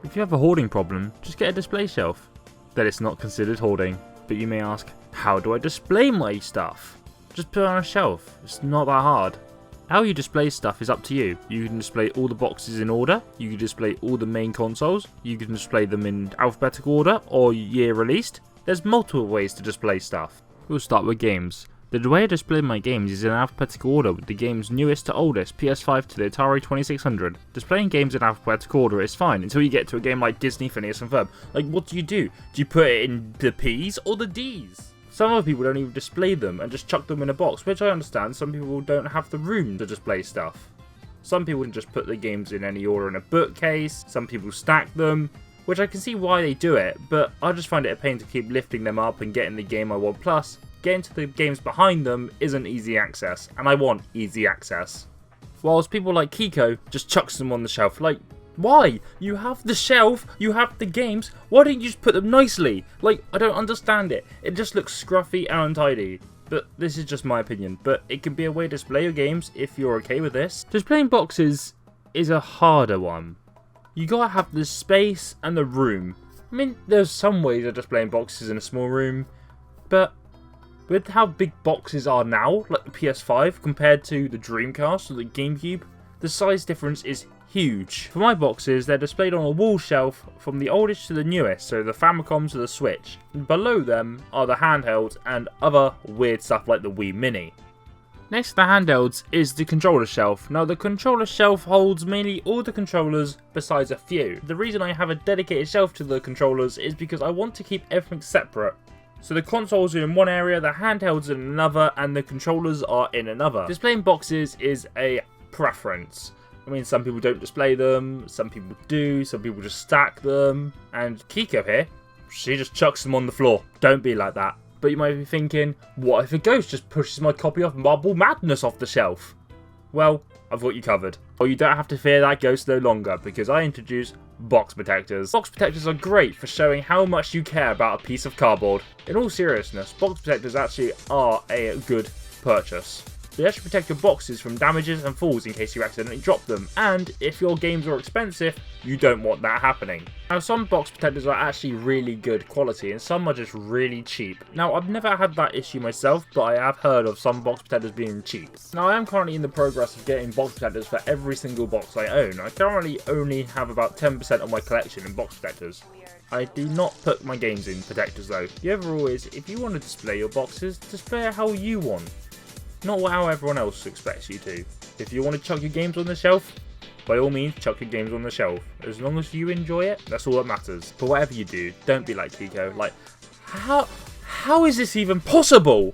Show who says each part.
Speaker 1: If you have a hoarding problem, just get a display shelf. Then it's not considered hoarding. But you may ask, how do I display my stuff? Just put it on a shelf, it's not that hard. How you display stuff is up to you. You can display all the boxes in order, you can display all the main consoles, you can display them in alphabetical order or year released. There's multiple ways to display stuff. We'll start with games. The way I display my games is in alphabetical order with the game's newest to oldest, PS5 to the Atari 2600. Displaying games in alphabetical order is fine until you get to a game like Disney, Phineas and Ferb. Like, what do? Do you put it in the P's or the D's? Some other people don't even display them and just chuck them in a box, which I understand. Some people don't have the room to display stuff. Some people can just put the games in any order in a bookcase, some people stack them, which I can see why they do it, but I just find it a pain to keep lifting them up and getting the game I want. Plus, getting to the games behind them isn't easy access, and I want easy access. Whilst people like Kiko just chucks them on the shelf. Like, why? You have the shelf, you have the games, why don't you just put them nicely? Like, I don't understand it. It just looks scruffy and untidy. But this is just my opinion, but it can be a way to display your games if you're okay with this. Displaying boxes is a harder one. You gotta have the space and the room. I mean, there's some ways of displaying boxes in a small room, but with how big boxes are now, like the PS5 compared to the Dreamcast or the GameCube, the size difference is huge. For my boxes, they're displayed on a wall shelf from the oldest to the newest, so the Famicom to the Switch. And below them are the handhelds and other weird stuff like the Wii Mini. Next to the handhelds is the controller shelf. Now the controller shelf holds mainly all the controllers besides a few. The reason I have a dedicated shelf to the controllers is because I want to keep everything separate. So the consoles are in one area, the handhelds in another, and the controllers are in another. Displaying boxes is a preference. I mean, some people don't display them, some people do, some people just stack them. And Kiko here, she just chucks them on the floor. Don't be like that. But you might be thinking, what if a ghost just pushes my copy of Marble Madness off the shelf? Well, I've got you covered. Or you don't have to fear that ghost no longer, because I introduce box protectors. Box protectors are great for showing how much you care about a piece of cardboard. In all seriousness, box protectors actually are a good purchase. They actually protect your boxes from damages and falls in case you accidentally drop them, and if your games are expensive, you don't want that happening. Now, some box protectors are actually really good quality and some are just really cheap. Now, I've never had that issue myself, but I have heard of some box protectors being cheap. Now, I am currently in the progress of getting box protectors for every single box I own. I currently only have about 10% of my collection in box protectors. I do not put my games in protectors though. The overall is, if you want to display your boxes, display it how you want. Not how everyone else expects you to. If you want to chuck your games on the shelf, by all means chuck your games on the shelf. As long as you enjoy it, that's all that matters. But whatever you do, don't be like Kiko. Like, how is this even possible?